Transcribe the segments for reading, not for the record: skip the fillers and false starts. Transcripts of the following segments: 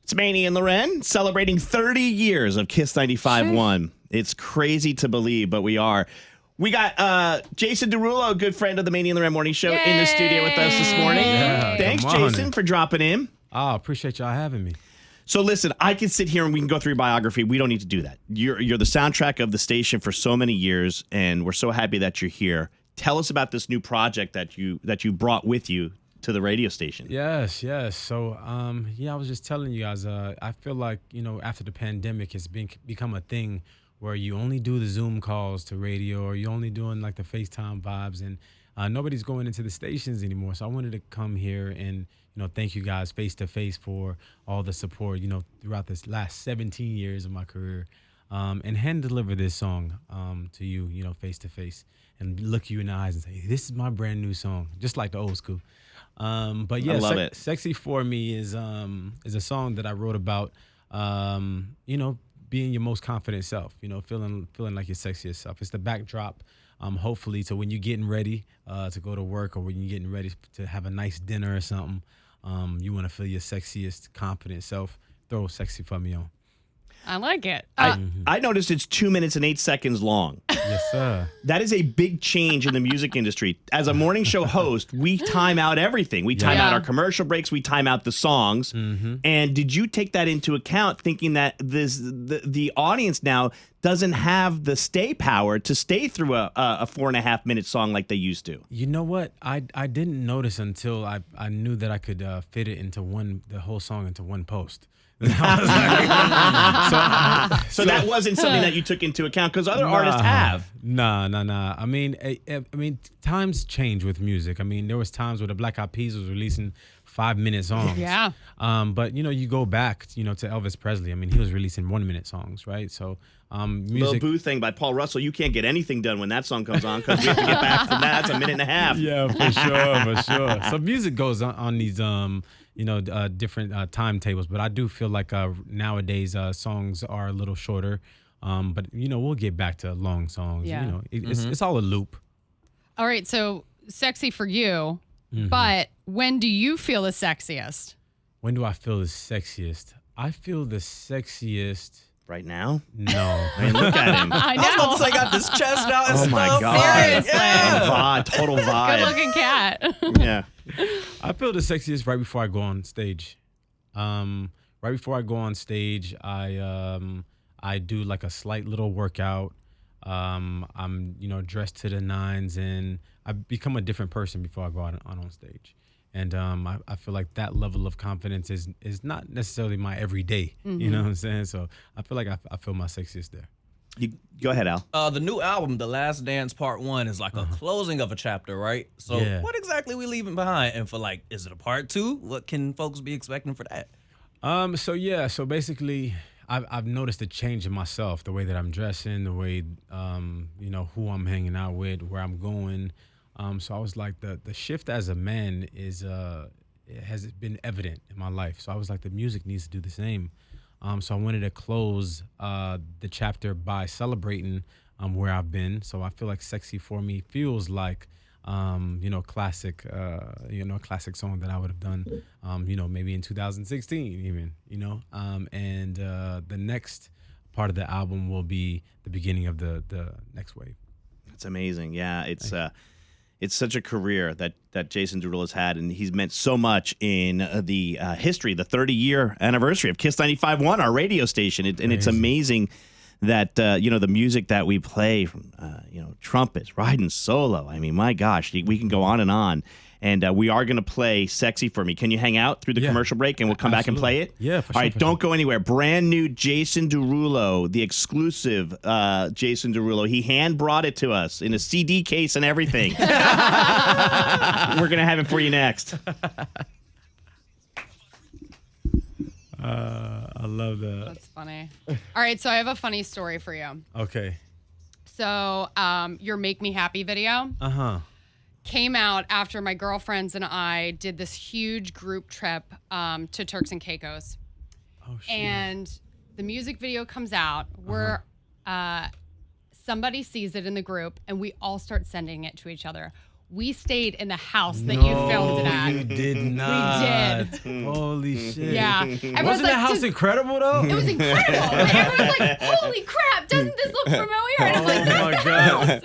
It's Maney and LauRen celebrating 30 years of Kiss 95.1. It's crazy to believe, but we are. We got Jason Derulo, a good friend of the Maney and LauRen Morning Show, in the studio with us this morning. Yeah, Thanks, Jason, for dropping in. Oh, appreciate y'all having me. So listen, I can sit here and we can go through your biography. We don't need to do that. You're the soundtrack of the station for so many years, and we're so happy that you're here. Tell us about this new project that you brought with you to the radio station. Yes. So, I was just telling you guys, I feel like, after the pandemic, it's become a thing where you only do the Zoom calls to radio, or you're only doing like the FaceTime vibes, and nobody's going into the stations anymore. So I wanted to come here and, thank you guys face to face for all the support, throughout this last 17 years of my career, and hand deliver this song to you, face to face, and look you in the eyes and say, this is my brand new song, just like the old school. But yeah, I love it. Sexy for Me is a song that I wrote about, being your most confident self, feeling like your sexiest self. It's the backdrop, hopefully, to when you're getting ready to go to work, or when you're getting ready to have a nice dinner or something. You want to feel your sexiest, confident self. Throw Sexy for Me on. I like it. I noticed it's 2 minutes and 8 seconds long. Yes, sir. That is a big change in the music industry. As a morning show host, we time out everything. We time out our commercial breaks. We time out the songs. Mm-hmm. And did you take that into account, thinking that the audience now doesn't have the stay power to stay through a 4.5 minute song like they used to? You know what? I didn't notice until I knew that I could fit it into the whole song into one post. So that wasn't something that you took into account, because other artists have. Nah. I mean, times change with music. I mean, there was times where the Black Eyed Peas was releasing 5-minute songs. Yeah. But you go back, to Elvis Presley. I mean, he was releasing 1-minute songs, right? So, Lil music. Boo thing by Paul Russell. You can't get anything done when that song comes on, because we have to get back from that. It's 1.5 minutes. Yeah, for sure. So music goes on these different timetables, but I do feel like nowadays songs are a little shorter. But we'll get back to long songs. Yeah. It's all a loop. All right, so Sexy for you, Mm-hmm. but when do you feel the sexiest? When do I feel the sexiest? I feel the sexiest Right now? No. I mean, look at him. I know. I was about to say, got this chest out and Oh stuff. my God. Seriously. Yeah. Total vibe. Good looking cat. Yeah. I feel the sexiest right before I go on stage. Right before I go on stage, I do like a slight little workout. I'm dressed to the nines, and I become a different person before I go out on stage. And I feel like that level of confidence is not necessarily my everyday. Mm-hmm. You know what I'm saying? So I feel like I feel my sexiest there. You, go ahead, Al. The new album, The Last Dance Part 1, is like a closing of a chapter, right? So Yeah. what exactly we leaving behind? And for is it a part 2? What can folks be expecting for that? So basically I've noticed a change in myself, the way that I'm dressing, the way who I'm hanging out with, where I'm going. So I was like, the shift as a man has been evident in my life. So I was like, the music needs to do the same. So I wanted to close the chapter by celebrating where I've been. So I feel like Sexy for Me feels like classic, classic song that I would have done, maybe in 2016 even, and the next part of the album will be the beginning of the next wave. It's amazing. Yeah, it's such a career that Jason Derulo has had, and he's meant so much in the history, the 30-year anniversary of Kiss 95.1, our radio station. And it's amazing that, the music that we play from, trumpets, riding solo. I mean, my gosh, we can go on and on. And we are going to play Sexy for Me. Can you hang out through the commercial break and we'll come back and play it? Yeah, for sure. All right, don't go anywhere. Brand new Jason Derulo, the exclusive Jason Derulo. He hand brought it to us in a CD case and everything. We're going to have it for you next. I love that. That's funny. All right, so I have a funny story for you. Okay. So your Make Me Happy video came out after my girlfriends and I did this huge group trip to Turks and Caicos. Oh, shit. And the music video comes out where somebody sees it in the group and we all start sending it to each other. We stayed in the house that you filmed it at. You did not. We did. Holy shit. Yeah. Wasn't that house incredible though? It was incredible. Like, everyone's like, holy crap, doesn't this look familiar? And I'm like, Oh that's my the house.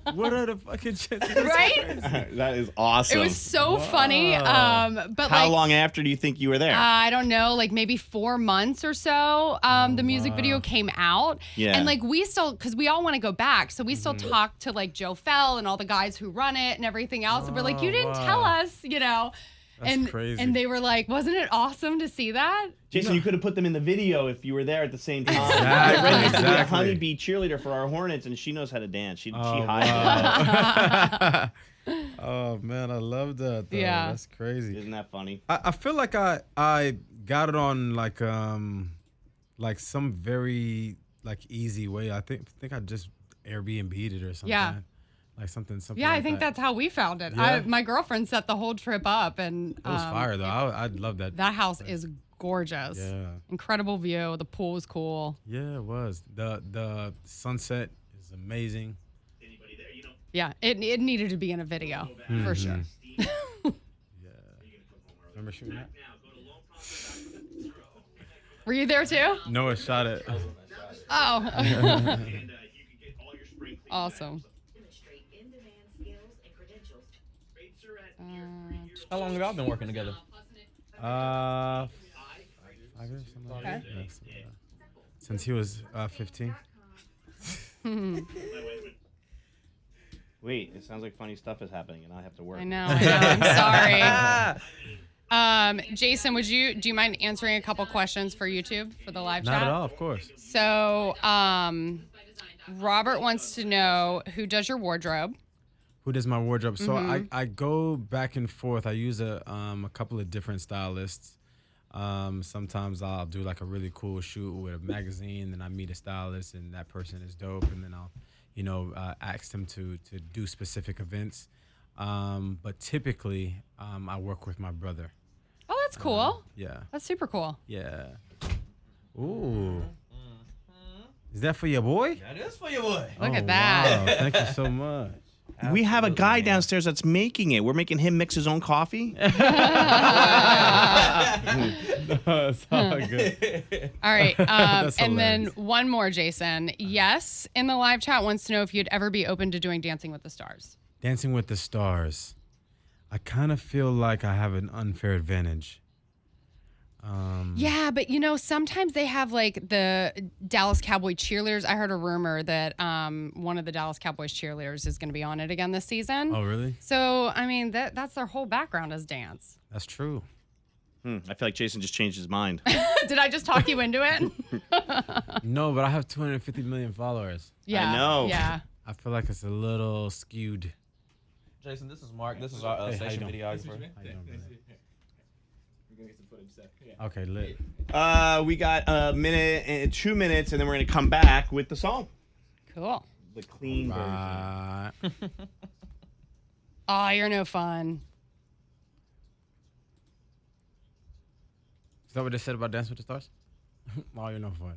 God. What are the fucking chances? Right? That is awesome. It was so funny. But How like, long after do you think you were there? I don't know, like maybe 4 months or so. The music video came out. Yeah. And like we still, because we all want to go back. So we still talk to like Joe Fell and all the guys who run it and everything else. And we're like, you didn't tell us, you know. That's crazy. And they were like, wasn't it awesome to see that? Jason, you could have put them in the video if you were there at the same time. Exactly. A honeybee cheerleader for our Hornets, and she knows how to dance. She hides Wow. Oh man, I love that. Though. Yeah. That's crazy. Isn't that funny? I feel like I got it on like some very like easy way. I think I just Airbnb'd it or something. Yeah. Like something. Yeah, like I think that. that's how we found it. Yeah. My girlfriend set the whole trip up, and It was fire though. I'd love that. that house is gorgeous. Yeah. Incredible view. The pool was cool. Yeah, it was. The sunset is amazing. Anybody there, you know? Yeah, it needed to be in a video for sure. Yeah. Remember shooting that? Were you there too? Noah shot it. Oh, And you can get all your spring clean awesome. Demonstrate in-demand skills and credentials. How long have y'all been working together? 5 years, something like that. Okay. Yeah, something like that. Since he was 15. Wait, it sounds like funny stuff is happening, and I have to work. I know. I'm sorry. Jason, do you mind answering a couple questions for YouTube for the live chat? Not at all, of course. So, Robert wants to know who does your wardrobe. Who does my wardrobe? So I go back and forth. I use a couple of different stylists. Sometimes I'll do like a really cool shoot with a magazine, then I meet a stylist, and that person is dope, and then I'll, ask them to do specific events. But typically, I work with my brother. Oh, that's cool. Yeah. That's super cool. Yeah. Ooh. Is that for your boy? That is for your boy. Look Oh, at that. Wow. Thank you so much. We have a guy downstairs that's making it. We're making him mix his own coffee. It's all good. All right. That's And then hilarious. one more, Jason. Yes, in the live chat wants to know if you'd ever be open to doing Dancing with the Stars. Dancing with the Stars. I kind of feel like I have an unfair advantage. Yeah, but sometimes they have like the Dallas Cowboy cheerleaders. I heard a rumor that one of the Dallas Cowboys cheerleaders is going to be on it again this season. Oh, really? So, I mean, that's their whole background is dance. That's true. I feel like Jason just changed his mind. Did I just talk you into it? No, but I have 250 million followers. Yeah. I know. Yeah. I feel like it's a little skewed. Jason, this is Mark. This is our Hey, how station you doing? videographer. How you doing, brother? Okay, lit. We got a minute and 2 minutes, and then we're going to come back with the song. Cool. The clean version. Oh, you're no fun. Is that what they said about Dance with the Stars? Oh, you're no fun.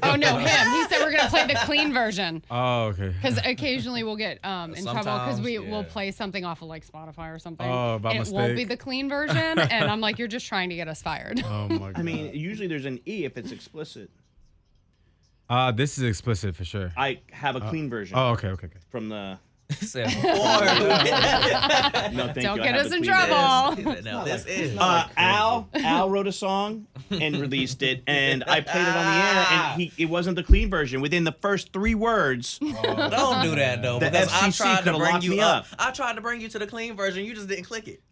Oh, no, him. He said we're going to play the clean version. Oh, okay. Because occasionally we'll get in trouble because Sometimes, we'll yeah. play something off of like Spotify or something. Oh, by and it won't be mistake. the clean version. And I'm like, you're just trying to get us fired. Oh my god. I mean, usually there's an E if it's explicit. This is explicit for sure. I have a clean version Oh, okay. from the. Said before. No, thank Don't you. I get have us the in clean version. trouble. Now this is. Al wrote a song and released it, and I played it on the air, and it wasn't the clean version. Within the first 3 words, Don't do that though, The because I FCC tried to coulda bring locked you me up. up. I tried to bring you to the clean version. You just didn't click it.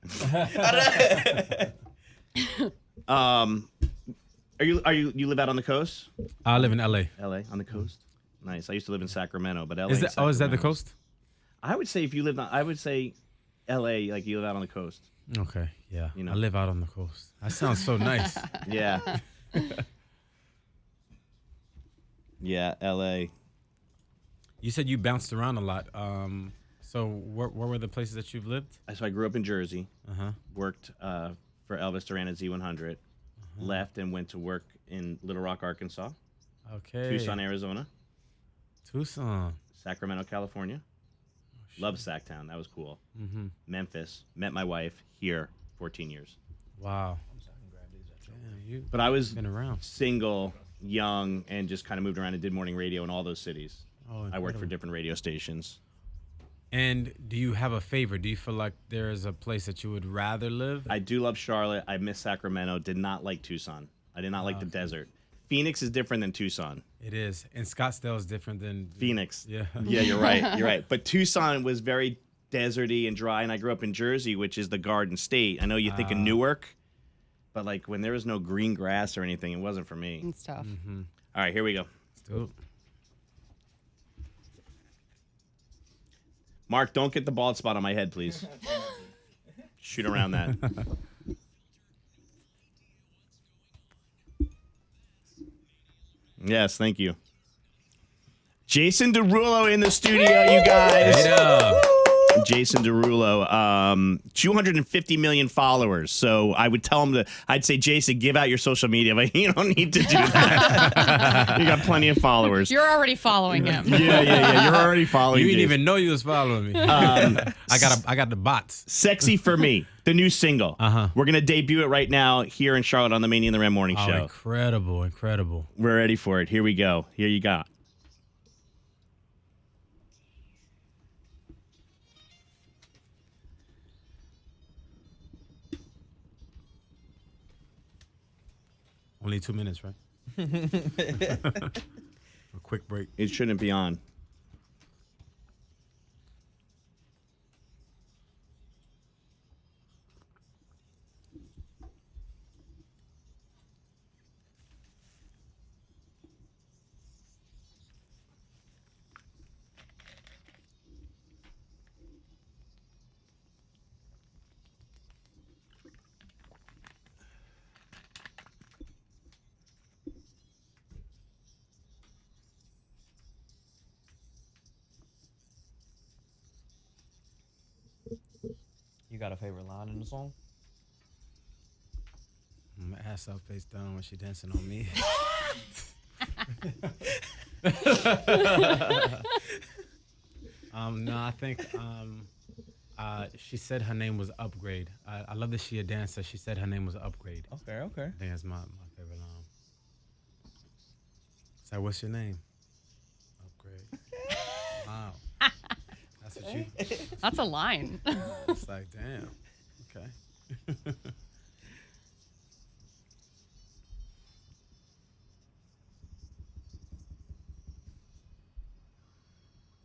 you live out on the coast? I live in LA. LA on the coast. Nice. I used to live in Sacramento, but LA. Is that the Sacramento. coast? I would say if you lived on, I would say LA, like you live out on the coast. Okay, yeah. You know. I live out on the coast. That sounds so nice. Yeah. Yeah, LA. You said you bounced around a lot. So where were the places that you've lived? So I grew up in Jersey, Uh-huh. worked for Elvis Duran at Z100, left and went to work in Little Rock, Arkansas, Okay. Tucson, Arizona, Tucson. Sacramento, California, Love Sacktown. That was cool. Memphis. Met my wife here. 14 years. Wow. Damn, But I was been around. single, young, and just kind of moved around and did morning radio in all those cities. Oh, I worked for incredible. different radio stations. And do you have a favorite? Do you feel like there is a place that you would rather live? I do love Charlotte. I miss Sacramento. Did not like Tucson. I did not like the desert. Phoenix is different than Tucson. It is. And Scottsdale is different than Phoenix. Yeah. Yeah, you're right. You're right. But Tucson was very deserty and dry, and I grew up in Jersey, which is the Garden State. I know you think of Newark, but like when there was no green grass or anything, it wasn't for me. And stuff. All right, here we go. Dope. Mark, don't get the bald spot on my head, please. Shoot around that. Yes, thank you. Jason Derulo in the studio, you guys. Hey, up. Jason Derulo, 250 million followers. So I would tell him I'd say, Jason, give out your social media, but you don't need to do that. You got plenty of followers. You're already following him. Yeah. You're already following. You didn't Jason. even know you was following me. I got the bots. Sexy for Me, the new single. We're going to debut it right now here in Charlotte on the Maney LauRen Morning Oh, Show. incredible. We're ready for it. Here we go. Here you go. Only 2 minutes, right? A quick break. It shouldn't be on. You got a favorite line in the song? My ass up, face down when she dancing on me. No, I think she said her name was Upgrade. I love that she a dancer. She said her name was Upgrade. Okay. I think that's my favorite line. So what's your name? Upgrade. Wow. That's what you. That's a line. It's like, damn. Okay.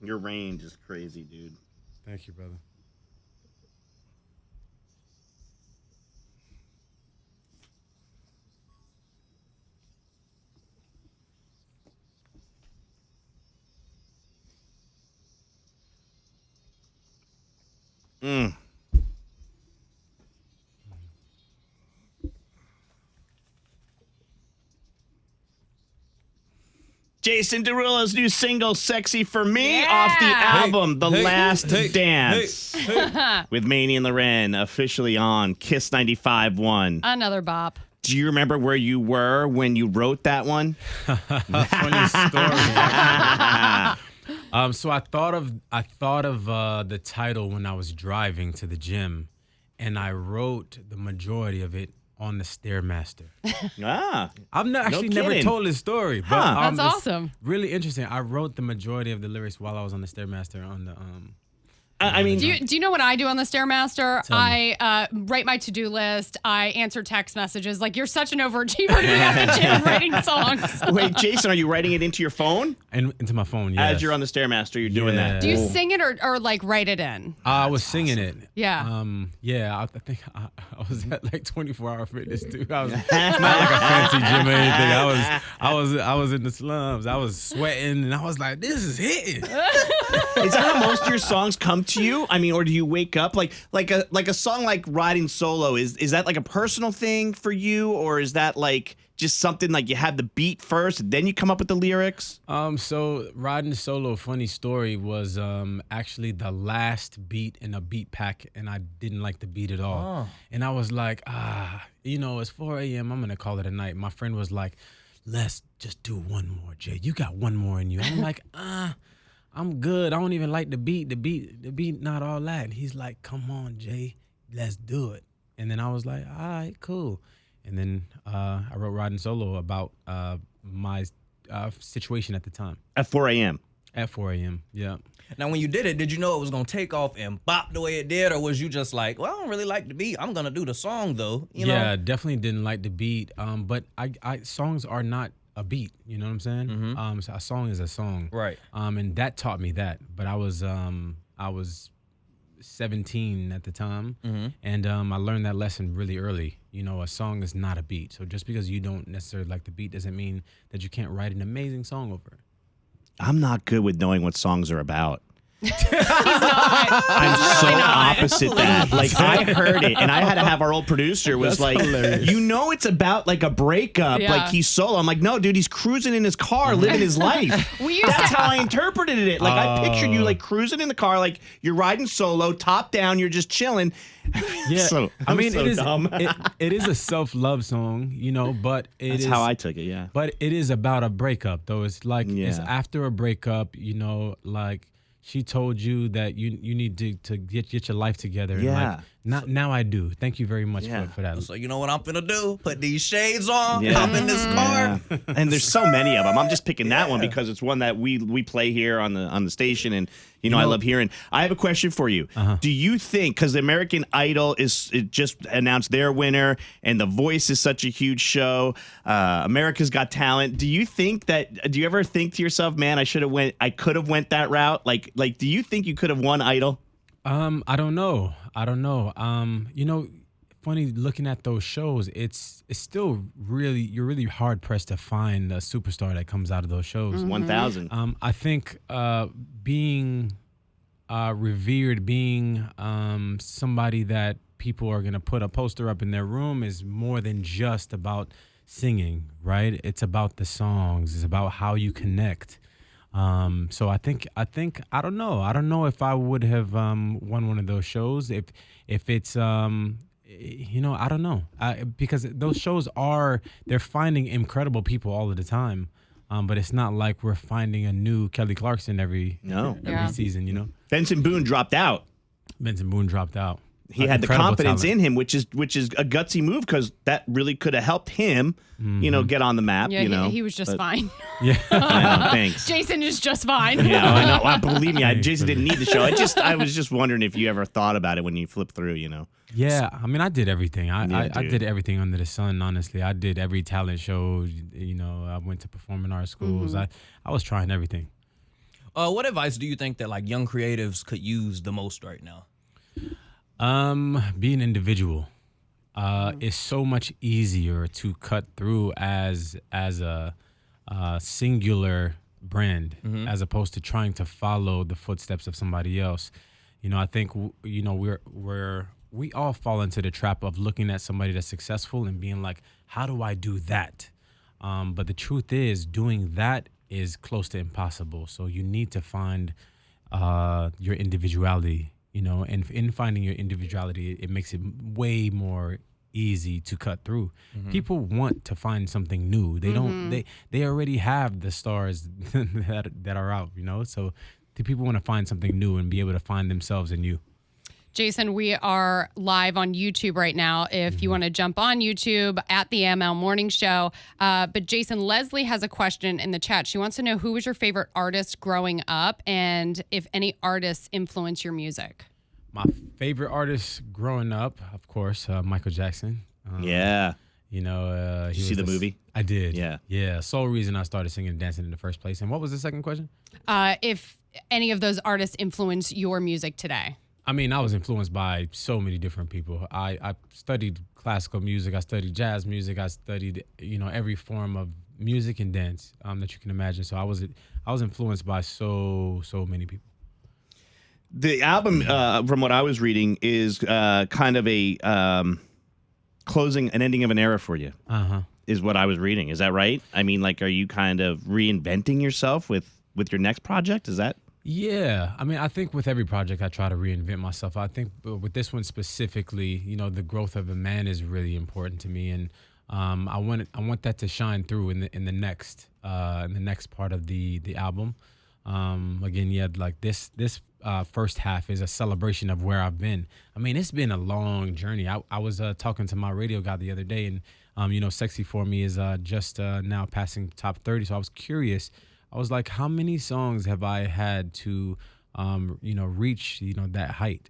Your range is crazy, dude. Thank you, brother. Jason Derulo's new single, Sexy for Me, Yeah. off the album, The Hey, Last hey, Dance, with Maney and LauRen, officially on Kiss 95.1. Another bop. Do you remember where you were when you wrote that one? Funny story. So I thought of the title when I was driving to the gym, and I wrote the majority of it on the Stairmaster. I've never kidding. told this story, but That's it's awesome. really interesting. I wrote the majority of the lyrics while I was on the Stairmaster on the I mean, Do you know what I do on the Stairmaster? Tell me. I write my to-do list. I answer text messages. Like, you're such an overachiever. You're at the gym writing songs. wait, Jason, are you writing it into your phone? and into my phone. Yes. As you're on the Stairmaster, you're doing that. Do you Cool. sing it or like write it in? I was singing it. Yeah. Yeah. I think I was at like 24-hour fitness too. I was it's not like a fancy gym or anything. I was in the slums. I was sweating, and I was like, "This is hitting." Is that how most of your songs come to you? I mean, or do you wake up like a song like Riding Solo? Is that like a personal thing for you, or is that like just something like you have the beat first, and then you come up with the lyrics? So Riding Solo, funny story, was actually the last beat in a beat pack, and I didn't like the beat at all. And I was like, it's 4 a.m. I'm gonna call it a night. My friend was like, let's just do one more, Jay. You got one more in you. I'm like, I'm good. I don't even like the beat. The beat, not all that. And he's like, come on, Jay, let's do it. And then I was like, all right, cool. And then I wrote Riding Solo about my situation at the time. At 4 a.m. At 4 a.m., yeah. Now, when you did it, did you know it was going to take off and bop the way it did? Or was you just like, well, I don't really like the beat. I'm going to do the song, though. You know? Yeah, definitely didn't like the beat. But I songs are not a beat. You know what I'm saying? Mm-hmm. So a song is a song. Right. And that taught me that. But I was 17 at the time, and I learned that lesson really early. You know, a song is not a beat. So just because you don't necessarily like the beat doesn't mean that you can't write an amazing song over it. I'm not good with knowing what songs are about. He's not. I'm He's so really not. opposite that. Like, I heard it, and I had to have our old producer was like, you know, it's about like a breakup. Yeah. Like, he's solo. I'm like, no, dude, he's cruising in his car, living his life. We used That's to. how I interpreted it. Like, I pictured you like cruising in the car, like you're riding solo, top down, you're just chilling. Yeah, So, I mean, so it is dumb. it is a self-love song, you know, but That's how I took it. Yeah. But it is about a breakup, though. It's like it's Yeah. after a breakup, you know, like she told you that you need to get your life together. And Yeah. like, now I do. Thank you very much Yeah. for that. So you know what I'm finna do? Put these shades on, Yeah. hop in this car. Yeah. And there's so many of them. I'm just picking that one because it's one that we play here on the station, and you know I love hearing. I have a question for you. Do you think, because the American Idol it just announced their winner, and The Voice is such a huge show, America's Got Talent. Do you ever think to yourself, man, I could have went that route? Like, do you think you could have won Idol? I don't know. You know, funny looking at those shows, it's still you're really hard pressed to find a superstar that comes out of those shows. 1,000. I think being revered, being somebody that people are gonna put a poster up in their room is more than just about singing, right? It's about the songs. It's about how you connect. So I think I don't know. I don't know if I would have won one of those shows if it's you know, I don't know. Because those shows they're finding incredible people all of the time. But it's not like we're finding a new Kelly Clarkson every season, you know. Benson Boone dropped out. Benson Boone dropped out. He had the Incredible confidence talent. in him, which is a gutsy move, because that really could have helped him, you know, get on the map. Yeah, you know, he was just fine. Yeah. I know, thanks. Jason is just fine. Yeah, I know. Believe me, Jason didn't need the show. I was just wondering if you ever thought about it when you flipped through. You know. Yeah, I mean, I did everything. I dude. did everything under the sun, honestly. I did every talent show. You know, I went to performing arts schools. I was trying everything. What advice do you think that like young creatives could use the most right now? Be an individual. It's so much easier to cut through as a singular brand as opposed to trying to follow the footsteps of somebody else. You know, I think you know we all fall into the trap of looking at somebody that's successful and being like, how do I do that? But the truth is, doing that is close to impossible. So you need to find your individuality. You know, and in finding your individuality, it makes it way more easy to cut through. People want to find something new. They don't. They already have the stars that are out. You know, so the people want to find something new and be able to find themselves in you. Jason, we are live on YouTube right now. If you want to jump on YouTube at the ML Morning Show. But Jason, Leslie has a question in the chat. She wants to know, who was your favorite artist growing up, and if any artists influence your music? My favorite artist growing up, of course, Michael Jackson. Yeah. You know, Did you see the movie? I did. Yeah. Yeah. Sole reason I started singing and dancing in the first place. And what was the second question? If any of those artists influence your music today? I mean, I was influenced by so many different people. I studied classical music. I studied jazz music. I studied, you know, every form of music and dance that you can imagine. So I was influenced by so many people. The album, from what I was reading, is kind of a closing, an ending of an era for you. Is what I was reading. Is that right? I mean, like, are you kind of reinventing yourself with your next project? Is that? Yeah, I mean, I think with every project I try to reinvent myself. I think with this one specifically, you know, the growth of a man is really important to me, and I want that to shine through in the next part of the album. Again, yeah, like this first half is a celebration of where I've been. I mean, it's been a long journey. I was talking to my radio guy the other day, and Sexy For Me is just now passing top 30. So I was curious. I was like, how many songs have I had to reach that height,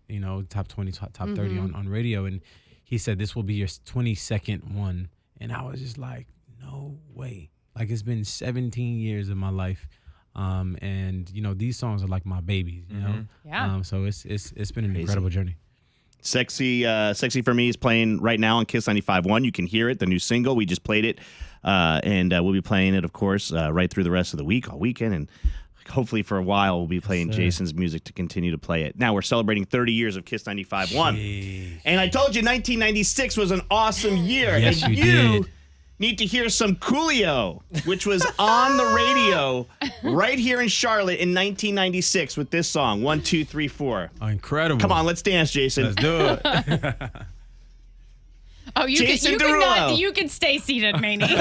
top 20, top 30 on radio? And he said this will be your 22nd one, and I was just like, no way. Like, it's been 17 years of my life. And these songs are like my babies, Yeah. So it's been an incredible journey. Sexy For Me is playing right now on Kiss 95.1. You can hear it, the new single. We just played it, and we'll be playing it, of course, right through the rest of the week, all weekend, and hopefully for a while we'll be playing Jason's music to continue to play it. Now we're celebrating 30 years of Kiss 95.1, and I told you 1996 was an awesome year. Yes, and you did. Need to hear some Coolio, which was on the radio right here in Charlotte in 1996 with this song, 1, 2, 3, 4. Oh, incredible. Come on, let's dance, Jason. Let's do it. Oh, Jason Derulo. you can stay seated, Maney. Jason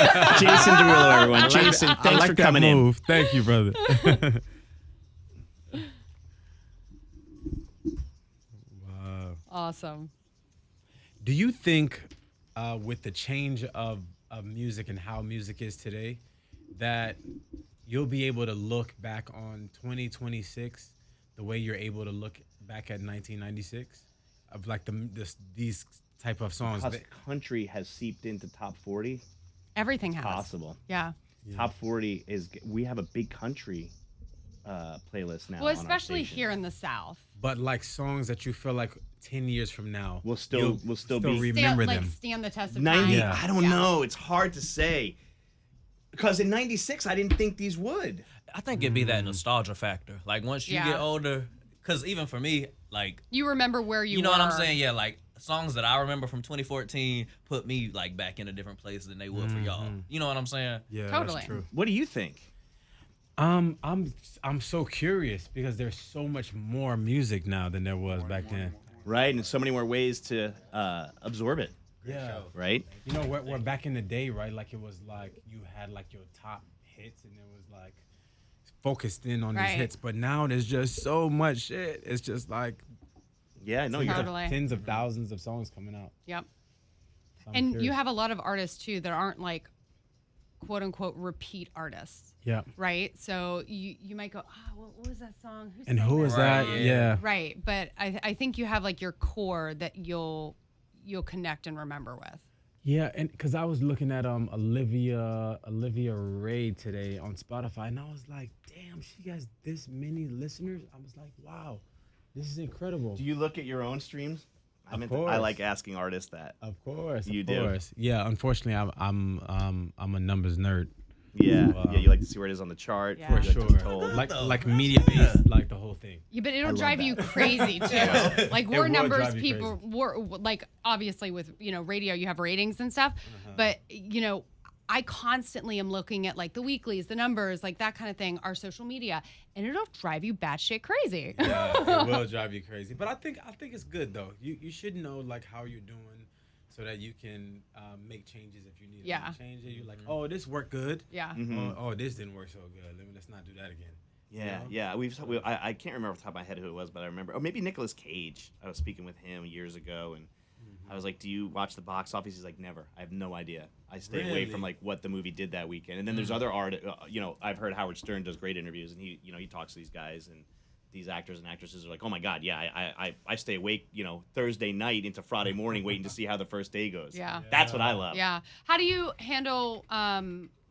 Derulo, everyone. Jason, I thanks like for that coming move. Thank you, brother. Wow. Awesome. Do you think with the change of music and how music is today, that you'll be able to look back on 2026 the way you're able to look back at 1996 of like these type of songs? Because country has seeped into top 40. Everything has. Possible. Yeah. Top 40 is, we have a big country playlist now. Well, on our especially station. here in the South. But like songs that you feel like 10 years from now We'll still be remember them. Stand the test of 90. time. Yeah. I don't know. It's hard to say. Because in 96, I didn't think these would. I think it'd be that nostalgia factor. Like once you Yeah. get older, because even for me, like You remember where you were. know what I'm saying? Yeah, like songs that I remember from 2014 put me like back in a different place than they would for y'all. You know what I'm saying? Yeah, Totally. that's true. What do you think? I'm so curious because there's so much more music now than there was back then. Right? And so many more ways to absorb it. Yeah. Right? You know, where back in the day, right? Like it was like you had like your top hits and it was like focused in on Right. these hits. But now there's just so much shit. It's just like Yeah, no, you're Totally. tens of thousands of songs coming out. Yep. So I'm And you curious. have a lot of artists too that aren't like quote unquote repeat artists, Yeah. right? So you might go, what was that song? And sang who is Right, that? yeah. Yeah. Right, but I think you have like your core that you'll connect and remember with. Yeah, and because I was looking at Olivia Ray today on Spotify, and I was like, damn, she has this many listeners. I was like, wow, this is incredible. Do you look at your own streams? I course. like asking artists that. Of course, You of do? course. Yeah, unfortunately, I'm a numbers nerd. Yeah, Wow. yeah. You like to see where it is on the chart. Yeah. For You like sure. to be told. Like media based, like the whole thing. Yeah, but it'll love drive that. you crazy too. Like It war will numbers, drive you people war like obviously with radio you have ratings and stuff, but I constantly am looking at like the weeklies, the numbers, like that kind of thing, our social media, and it'll drive you batshit crazy. Yeah, it will drive you crazy. But I think it's good though. You should know like how you're doing, so that you can make changes if you need Yeah. to change it. You're like, oh, this worked good. Yeah. Oh, this didn't work so good. Let's not do that again. Yeah, know? yeah. I can't remember off the top of my head who it was, but I remember. Oh, maybe Nicolas Cage. I was speaking with him years ago, and I was like, "Do you watch the box office?" He's like, "Never. I have no idea. I stay away from Really? like what the movie did that weekend." And then there's other art. I've heard Howard Stern does great interviews, and he talks to these guys and these actors and actresses are like, "Oh my God, yeah, I stay awake, Thursday night into Friday morning waiting to see how the first day goes." Yeah. That's what I love. Yeah. How do you handle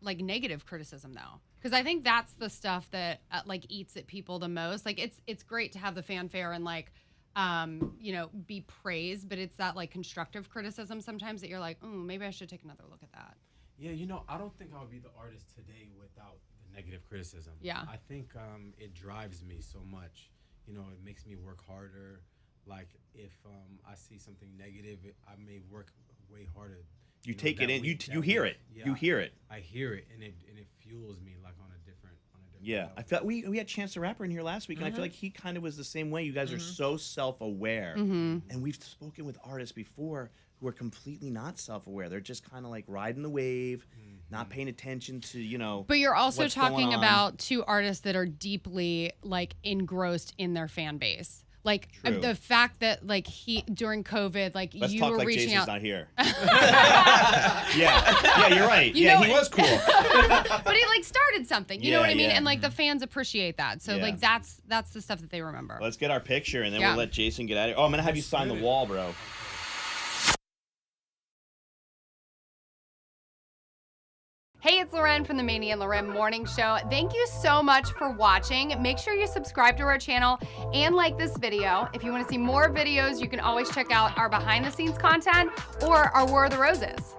like negative criticism though? Because I think that's the stuff that like eats at people the most. Like it's great to have the fanfare and like be praised, but it's that like constructive criticism sometimes that you're like, maybe I should take another look at that. Yeah, I don't think I would be the artist today without the negative criticism. Yeah. I think it drives me so much. It makes me work harder. Like if I see something negative, I may work way harder. You take it in. You hear it. Yeah, You hear it. I hear it, and it fuels me like on a different Yeah, level. I felt we had Chance the Rapper in here last week, and I feel like he kind of was the same way. You guys are so self-aware, and we've spoken with artists before who are completely not self-aware. They're just kind of like riding the wave, not paying attention to, you know. But you're also what's going talking on. about two artists that are deeply like engrossed in their fan base. Like True. the fact that like during COVID, like Let's you talk were like reaching Jason's out. not here. Yeah, you're right. You Yeah, know- he was cool. But he like started something. You know Yeah, what I mean? yeah. And like the fans appreciate that. So Yeah. like that's the stuff that they remember. Let's get our picture, and then Yeah. we'll let Jason get at it. Oh, I'm gonna have you sign the wall, bro. Hey, it's Lauren from the Maney LauRen Morning Show. Thank you so much for watching. Make sure you subscribe to our channel and like this video. If you want to see more videos, you can always check out our behind the scenes content or our War of the Roses.